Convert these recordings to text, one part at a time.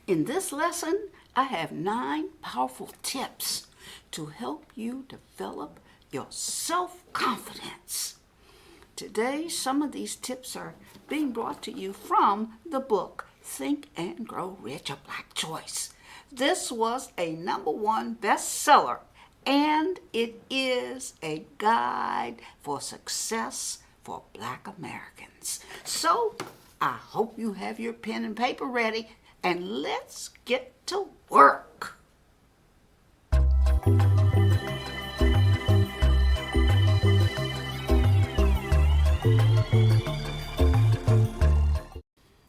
In this lesson, I have 9 powerful tips to help you develop your self-confidence. Today, some of these tips are being brought to you from the book, Think and Grow Rich, a Black Choice. This was a #1 bestseller, and it is a guide for success for Black Americans. So, I hope you have your pen and paper ready, and let's get to work.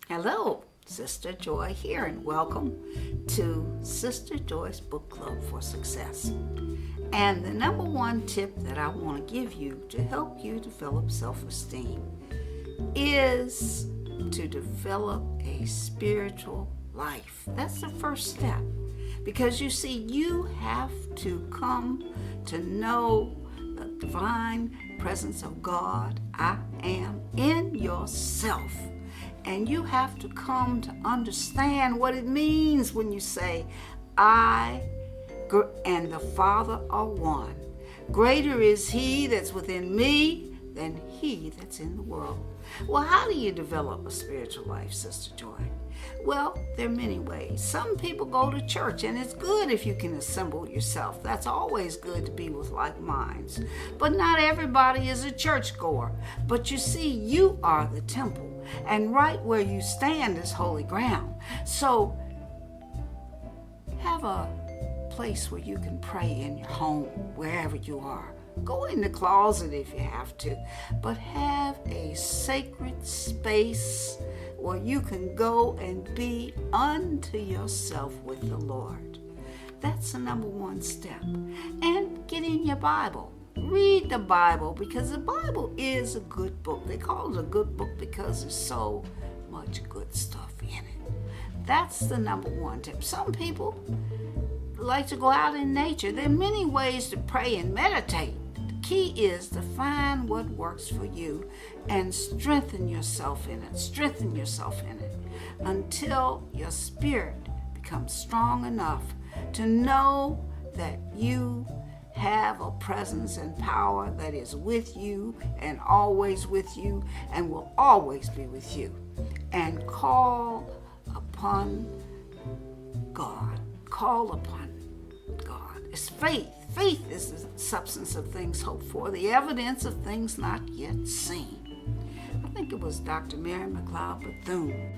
Hello, Sista Joy here, and welcome to Sista Joy's Book Club for Success. And the #1 tip that I want to give you to help you develop self-esteem is to develop a spiritual life. That's the first step. Because you see, you have to come to know the divine presence of God, I am, in yourself. And you have to come to understand what it means when you say, I and the Father are one. Greater is He that's within me than he that's in the world. Well, how do you develop a spiritual life, Sista Joy? Well, there are many ways. Some people go to church, and it's good if you can assemble yourself. That's always good to be with like minds. But not everybody is a churchgoer. But you see, you are the temple, and right where you stand is holy ground. So have a place where you can pray in your home, wherever you are. Go in the closet if you have to, but have a sacred space where you can go and be unto yourself with the Lord. That's the #1 step. And get in your Bible. Read the Bible, because the Bible is a good book. They call it a good book because there's so much good stuff in it. That's the #1 tip. Some people like to go out in nature. There are many ways to pray and meditate. The key is to find what works for you and strengthen yourself in it. Strengthen yourself in it until your spirit becomes strong enough to know that you have a presence and power that is with you and always with you and will always be with you. And call upon God. Call upon God. It's faith. Faith is the substance of things hoped for, the evidence of things not yet seen. I think it was Dr. Mary McLeod Bethune.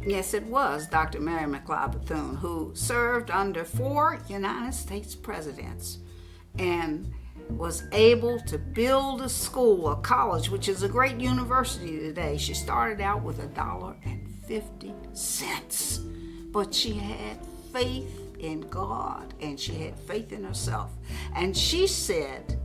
Yes, it was Dr. Mary McLeod Bethune, who served under 4 United States presidents and was able to build a school, a college, which is a great university today. She started out with $1.50, but she had faith in God, and she had faith in herself. And she said,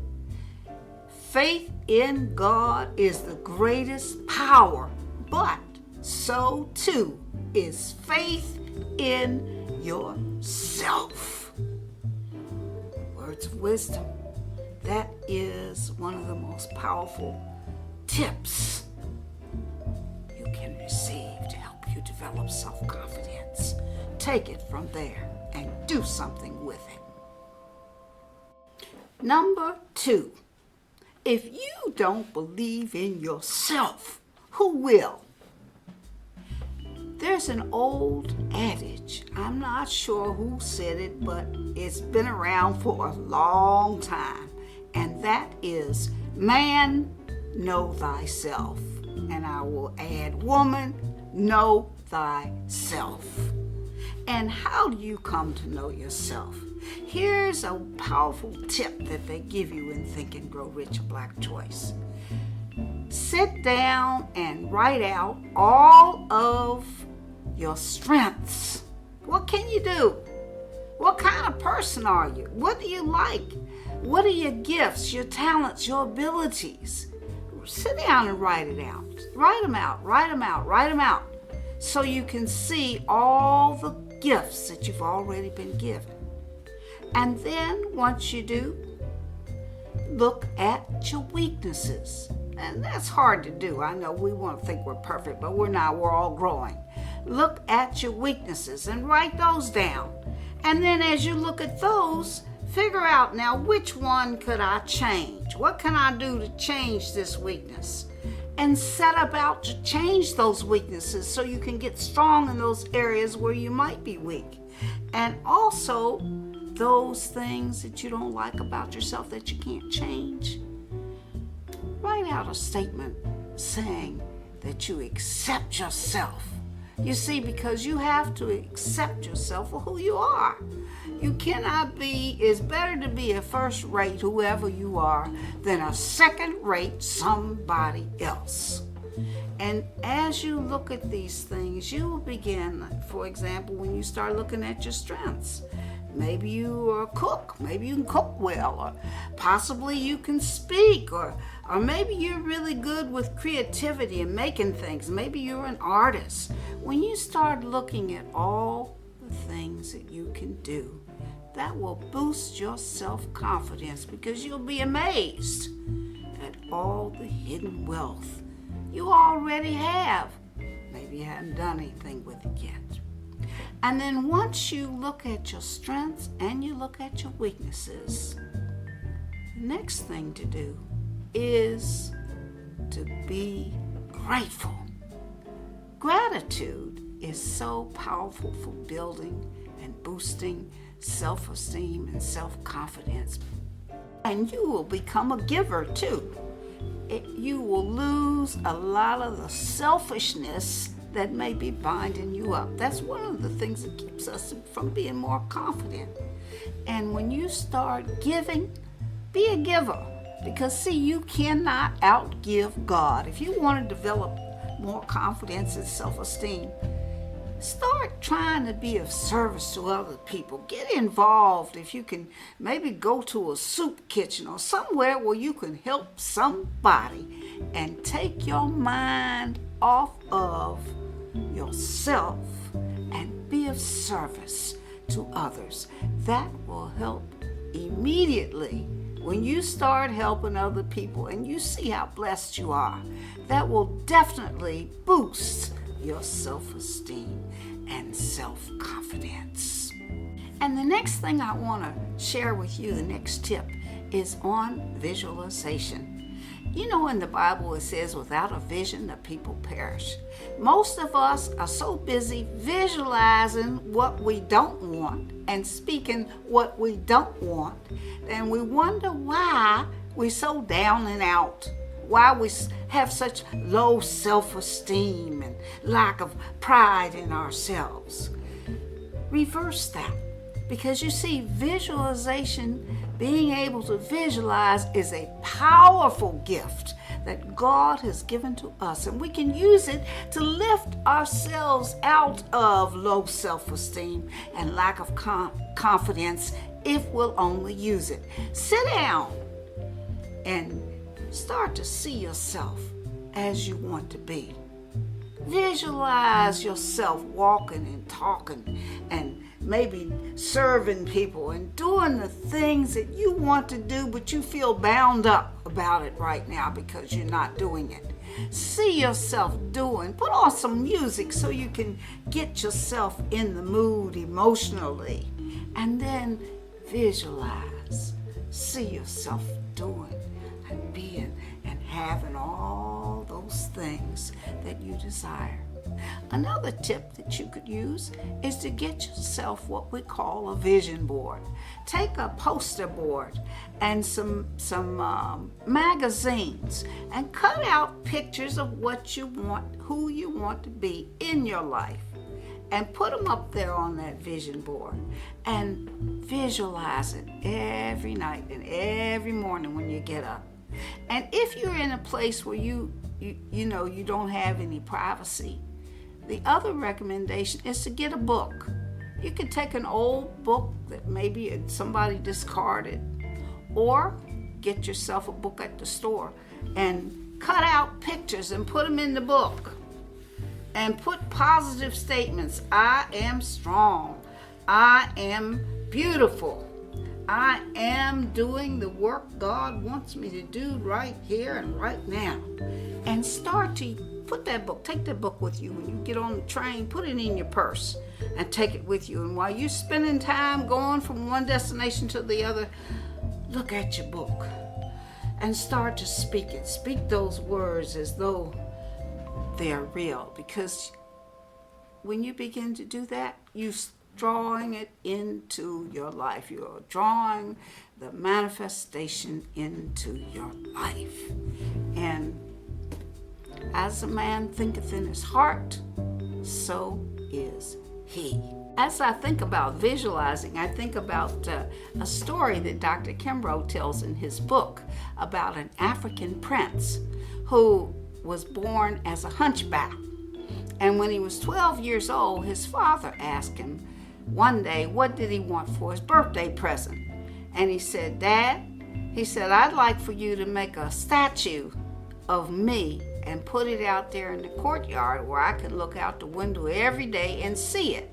faith in God is the greatest power, but so too is faith in yourself. Words of wisdom. That is one of the most powerful tips you can receive to help you develop self-confidence. Take it from there and do something with it. #2, if you don't believe in yourself, who will? There's an old adage, I'm not sure who said it, but it's been around for a long time, and that is, man, know thyself. And I will add, woman, know thyself. And how do you come to know yourself? Here's a powerful tip that they give you in Think and Grow Rich, a Black Choice. Sit down and write out all of your strengths. What can you do? What kind of person are you? What do you like? What are your gifts, your talents, your abilities? Sit down and write it out. Write them out, write them out, write them out, so you can see all the gifts that you've already been given. And then once you do, look at your weaknesses. And that's hard to do. I know we want to think we're perfect, but we're not. We're all growing. look at your weaknesses and write those down. And then as you look at those, figure out now which one could I change? What can I do to change this weakness? And set about to change those weaknesses so you can get strong in those areas where you might be weak. And also those things that you don't like about yourself that you can't change. Write out a statement saying that you accept yourself. You see, because you have to accept yourself for who you are. You cannot be, it's better to be a first-rate whoever you are than a second-rate somebody else. And as you look at these things, you will begin, for example, when you start looking at your strengths. Maybe you are a cook, maybe you can cook well, or possibly you can speak, or maybe you're really good with creativity and making things. Maybe you're an artist. When you start looking at all the things that you can do, that will boost your self-confidence because you'll be amazed at all the hidden wealth you already have. Maybe you haven't done anything with it yet. And then once you look at your strengths and you look at your weaknesses, the next thing to do is to be grateful. Gratitude is so powerful for building and boosting self-esteem and self-confidence. And you will become a giver too. You will lose a lot of the selfishness that may be binding you up. That's one of the things that keeps us from being more confident. And when you start giving, be a giver. Because see, you cannot outgive God. If you want to develop more confidence and self-esteem, start trying to be of service to other people. Get involved. If you can, maybe go to a soup kitchen or somewhere where you can help somebody and take your mind off of yourself and be of service to others. That will help immediately. When you start helping other people and you see how blessed you are, that will definitely boost your self-esteem and self-confidence. And the next thing I want to share with you, the next tip, is on visualization. You know, in the Bible it says, without a vision, the people perish. Most of us are so busy visualizing what we don't want and speaking what we don't want, and we wonder why we're so down and out, why we have such low self-esteem and lack of pride in ourselves. Reverse that. Because you see, visualization, being able to visualize, is a powerful gift that God has given to us. And we can use it to lift ourselves out of low self-esteem and lack of confidence if we'll only use it. Sit down and start to see yourself as you want to be. Visualize yourself walking and talking and maybe serving people and doing the things that you want to do, but you feel bound up about it right now because you're not doing it. See yourself doing. Put on some music so you can get yourself in the mood emotionally. And then visualize. See yourself doing and being and having all those things that you desire. Another tip that you could use is to get yourself what we call a vision board. Take a poster board and some magazines and cut out pictures of what you want, who you want to be in your life, and put them up there on that vision board and visualize it every night and every morning when you get up. And if you're in a place where you don't have any privacy, the other recommendation is to get a book. You could take an old book that maybe somebody discarded, or get yourself a book at the store and cut out pictures and put them in the book. And put positive statements. I am strong. I am beautiful. I am doing the work God wants me to do right here and right now. And start to Put that book, take that book with you. When you get on the train, put it in your purse and take it with you. And while you're spending time going from one destination to the other, look at your book and start to speak it. Speak those words as though they're real. Because when you begin to do that, you're drawing it into your life. You're drawing the manifestation into your life. And as a man thinketh in his heart, so is he. As I think about visualizing, I think about a story that Dr. Kimbrough tells in his book about an African prince who was born as a hunchback. And when he was 12 years old, his father asked him one day, what did he want for his birthday present? And he said, Dad, he said, I'd like for you to make a statue of me and put it out there in the courtyard where I can look out the window every day and see it.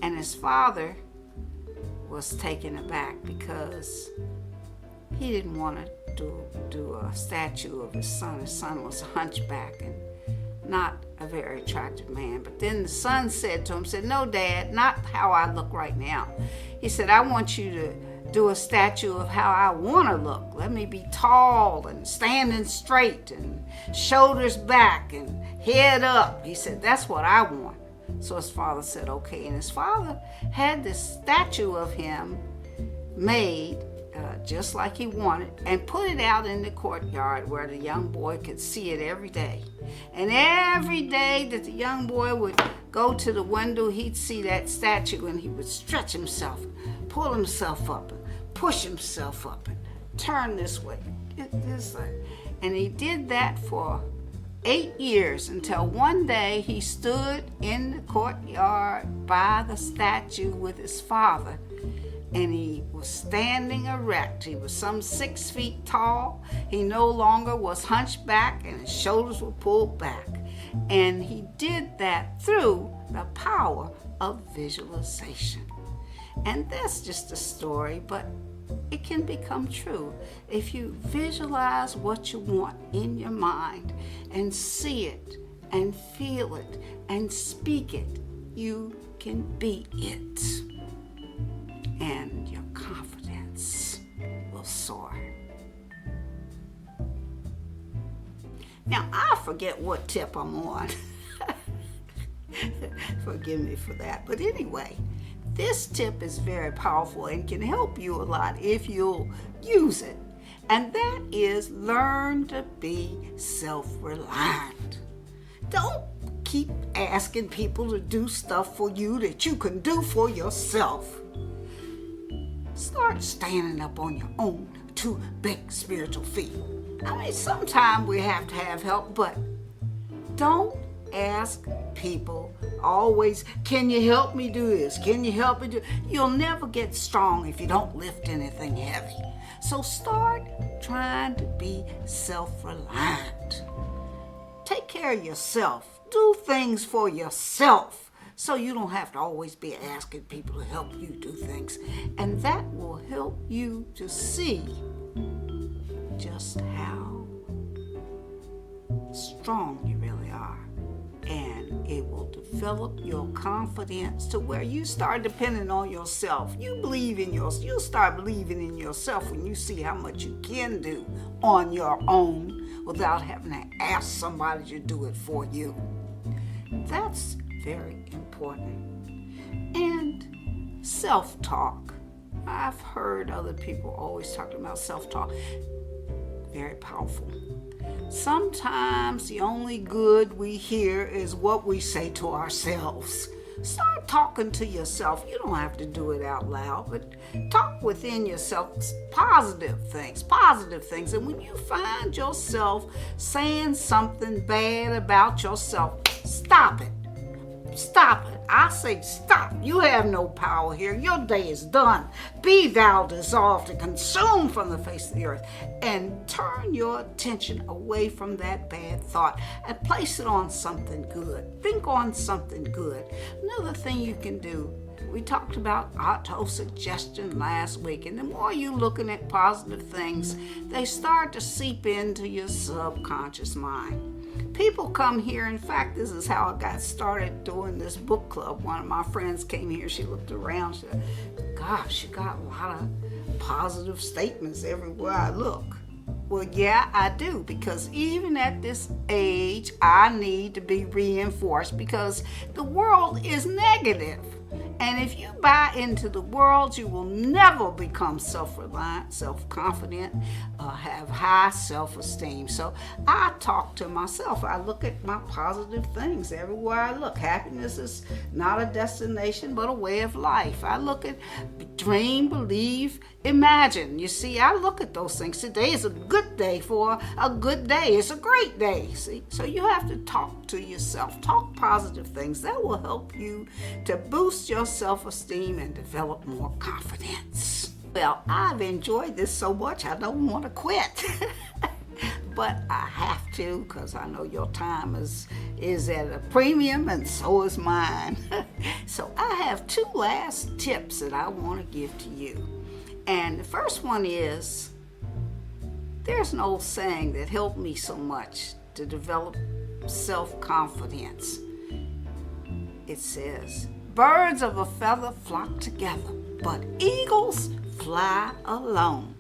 And his father was taken aback because he didn't want to do a statue of his son. His son was a hunchback and not a very attractive man. But then the son said to him, no, Dad, not how I look right now. He said, I want you to do a statue of how I want to look. Let me be tall and standing straight and shoulders back and head up. He said, that's what I want. So his father said, okay. And his father had this statue of him made just like he wanted and put it out in the courtyard where the young boy could see it every day. And every day that the young boy would go to the window, he'd see that statue and he would stretch himself, pull himself up, and push himself up, and turn this way, get this way. And he did that for 8 years until one day he stood in the courtyard by the statue with his father, and he was standing erect. He was some 6 feet tall. He no longer was hunchback and his shoulders were pulled back. And he did that through the power of visualization. And that's just a story, but it can become true. If you visualize what you want in your mind and see it and feel it and speak it, you can be it. And your confidence will soar. Now, I forget what tip I'm on. Forgive me for that. But anyway, this tip is very powerful and can help you a lot if you'll use it. And that is learn to be self-reliant. Don't keep asking people to do stuff for you that you can do for yourself. Start standing up on your own 2 big spiritual feet. I mean, sometimes we have to have help, but don't ask people always, can you help me do this? Can you help me do? You'll never get strong if you don't lift anything heavy. So start trying to be self-reliant. Take care of yourself. Do things for yourself so you don't have to always be asking people to help you do things. And that will help you to see just how strong you really are. And it will develop your confidence to where you start depending on yourself. You'll start believing in yourself when you see how much you can do on your own without having to ask somebody to do it for you. That's very important. And self-talk. I've heard other people always talking about self-talk. Very powerful. Sometimes the only good we hear is what we say to ourselves. Start talking to yourself. You don't have to do it out loud, but talk within yourself positive things. And when you find yourself saying something bad about yourself, stop it. Stop it. I say stop. You have no power here. Your day is done. Be thou dissolved and consumed from the face of the earth. And turn your attention away from that bad thought and place it on something good. Think on something good. Another thing you can do, we talked about autosuggestion last week, and the more you're looking at positive things, they start to seep into your subconscious mind. People come here. In fact, this is how I got started doing this book club. One of my friends came here. She looked around. She said, gosh, you got a lot of positive statements everywhere I look. Well, yeah, I do, because even at this age, I need to be reinforced because the world is negative. And if you buy into the world, you will never become self-reliant, self-confident, have high self-esteem. So I talk to myself. I look at my positive things everywhere I look. Happiness is not a destination, but a way of life. I look at dream, believe, imagine. You see, I look at those things. Today is a good day for a good day. It's a great day. See, so you have to talk to yourself. Talk positive things. That will help you to boost your self-esteem and develop more confidence. Well, I've enjoyed this so much, I don't want to quit. But I have to, because I know your time is at a premium, and so is mine. So I have two last tips that I want to give to you. And the first one is, there's an old saying that helped me so much to develop self-confidence. It says, birds of a feather flock together, but eagles fly alone.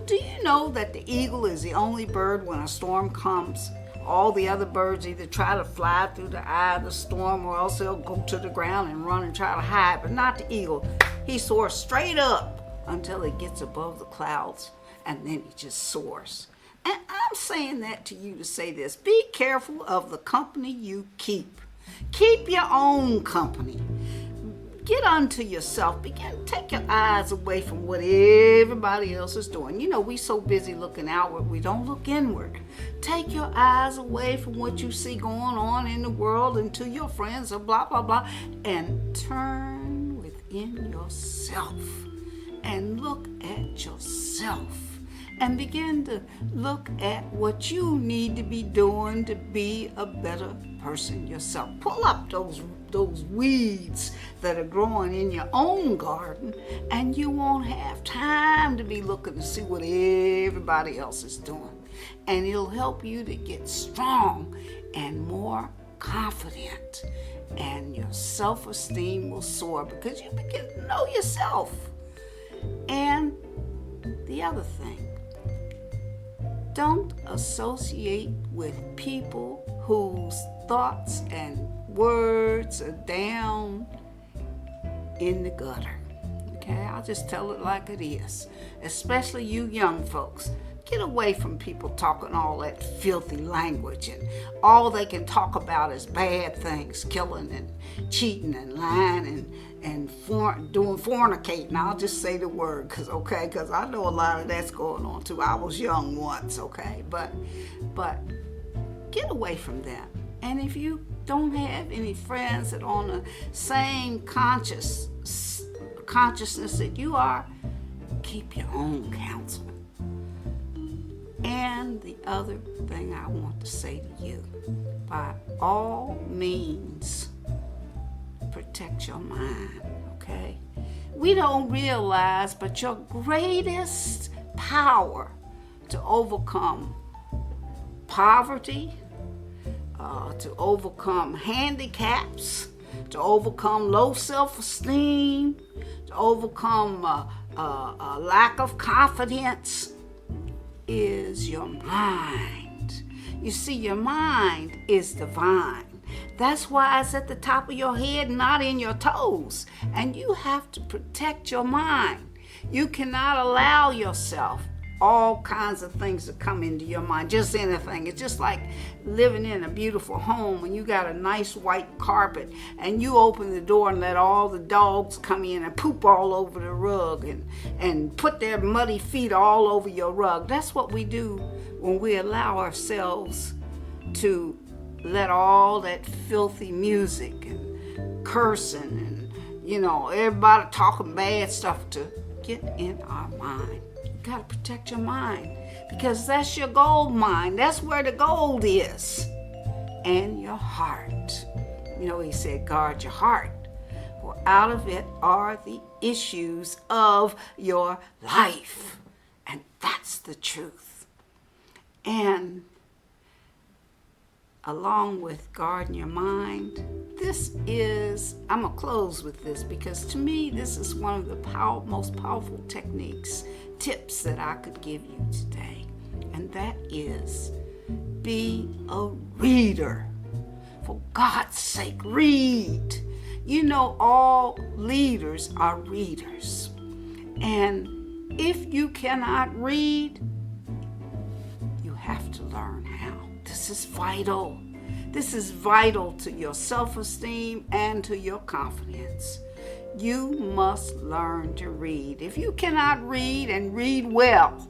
Do you know that the eagle is the only bird when a storm comes? All the other birds either try to fly through the eye of the storm, or else they'll go to the ground and run and try to hide. But not the eagle. He soars straight up until he gets above the clouds, and then he just soars. And I'm saying that to you to say this. Be careful of the company you keep. Keep your own company. Get unto yourself. Take your eyes away from what everybody else is doing. You know, we so busy looking outward, we don't look inward. Take your eyes away from what you see going on in the world and to your friends or blah, blah, blah, and turn within yourself and look at yourself and begin to look at what you need to be doing to be a better person yourself. Pull up those weeds that are growing in your own garden, and you won't have time to be looking to see what everybody else is doing. And it'll help you to get strong and more confident, and your self-esteem will soar because you begin to know yourself. And the other thing, don't associate with people whose thoughts and words are down in the gutter. Okay, I'll just tell it like it is. Especially you young folks. Get away from people talking all that filthy language, and all they can talk about is bad things, killing and cheating and lying and doing fornicating. I'll just say the word, because I know a lot of that's going on too. I was young once, okay, but get away from that. And if you don't have any friends that are on the same consciousness that you are, keep your own counsel. And the other thing I want to say to you, by all means, protect your mind, okay? We don't realize, but your greatest power to overcome poverty, to overcome handicaps, to overcome low self-esteem, to overcome a lack of confidence, is your mind. You see, your mind is divine. That's why it's at the top of your head, not in your toes. And you have to protect your mind. You cannot allow yourself all kinds of things to come into your mind, just anything. It's just like living in a beautiful home and you got a nice white carpet and you open the door and let all the dogs come in and poop all over the rug and put their muddy feet all over your rug. That's what we do when we allow ourselves to let all that filthy music and cursing and, everybody talking bad stuff to get in our mind. You got to protect your mind, because that's your gold mine. That's where the gold is. And your heart. He said, guard your heart, for out of it are the issues of your life. And that's the truth. And along with guarding your mind, I'm going to close with this because to me, this is one of the most powerful techniques, tips that I could give you today. And that is be a reader. For God's sake, read. You know, all leaders are readers. And if you cannot read, you have to learn how. This is vital. This is vital to your self-esteem and to your confidence. You must learn to read. If you cannot read and read well,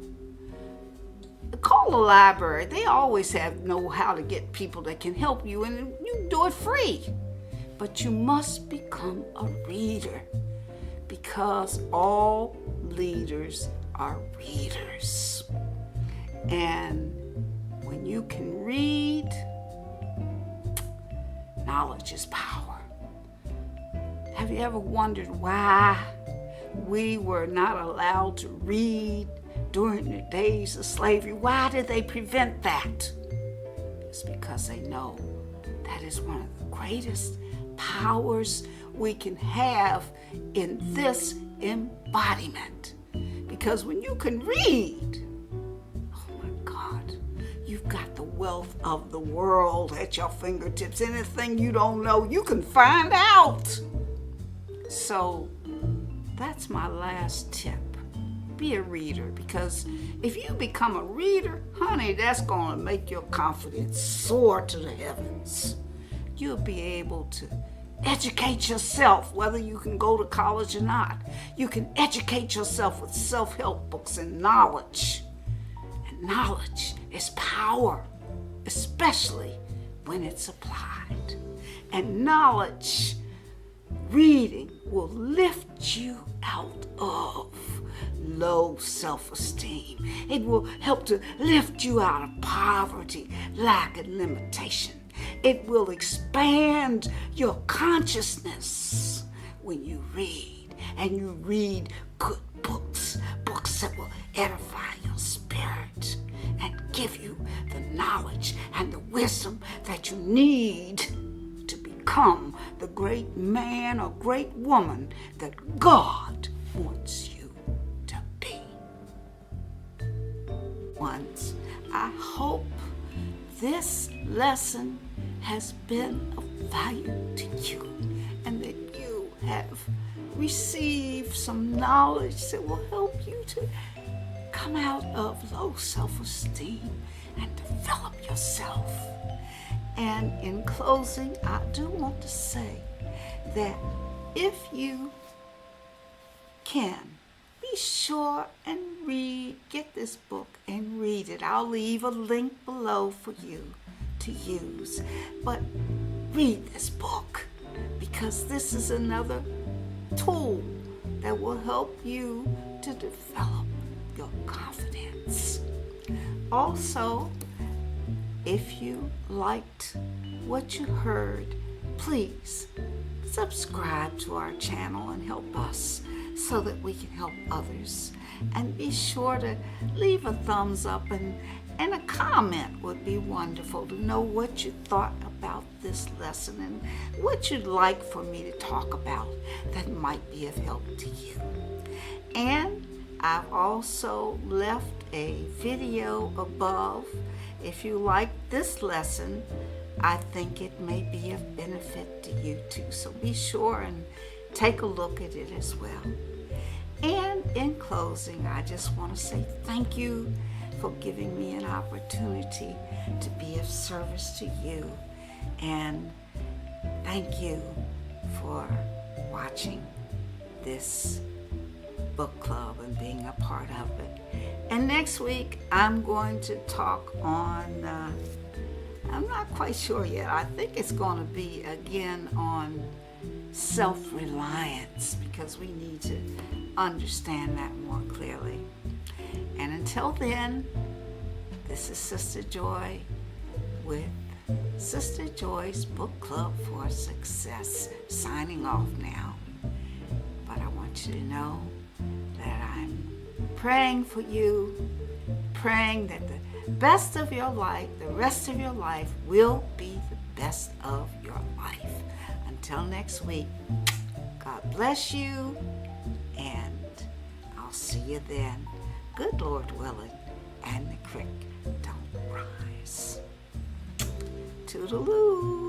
call the library. They always know how to get people that can help you, and you can do it free. But you must become a reader because all leaders are readers. And when you can read, knowledge is power. Have you ever wondered why we were not allowed to read during the days of slavery? Why did they prevent that? It's because they know that is one of the greatest powers we can have in this embodiment. Because when you can read, oh my God, you've got the wealth of the world at your fingertips. Anything you don't know, you can find out. So that's my last tip. Be a reader, because if you become a reader, honey, that's going to make your confidence soar to the heavens. You'll be able to educate yourself, whether you can go to college or not. You can educate yourself with self-help books and knowledge. And knowledge is power, especially when it's applied. And knowledge, reading, will lift you out of low self-esteem. It will help to lift you out of poverty, lack, and limitation. It will expand your consciousness when you read, and you read good books, books that will edify your spirit and give you the knowledge and the wisdom that you need to become the great man or great woman that God wants you to be. Once, I hope this lesson has been of value to you and that you have received some knowledge that will help you to come out of low self-esteem and develop yourself. And in closing, I do want to say that if you can, be sure and get this book and read it. I'll leave a link below for you to use. But read this book, because this is another tool that will help you to develop your confidence. Also, if you liked what you heard, please subscribe to our channel and help us so that we can help others. And be sure to leave a thumbs up, and a comment would be wonderful to know what you thought about this lesson and what you'd like for me to talk about that might be of help to you. And I've also left a video above. If you like this lesson, I think it may be of benefit to you too. So be sure and take a look at it as well. And in closing, I just want to say thank you for giving me an opportunity to be of service to you. And thank you for watching this book club and being a part of it. And next week, I'm going to talk on, I'm not quite sure yet. I think it's going to be again on self-reliance, because we need to understand that more clearly. And until then, this is Sista Joy with Sista Joy's Book Club for Success, signing off now. But I want you to know that I'm praying for you, praying that the best of your life, the rest of your life will be the best of your life. Until next week, God bless you, and I'll see you then. Good Lord willing, and the creek don't rise. Toodaloo.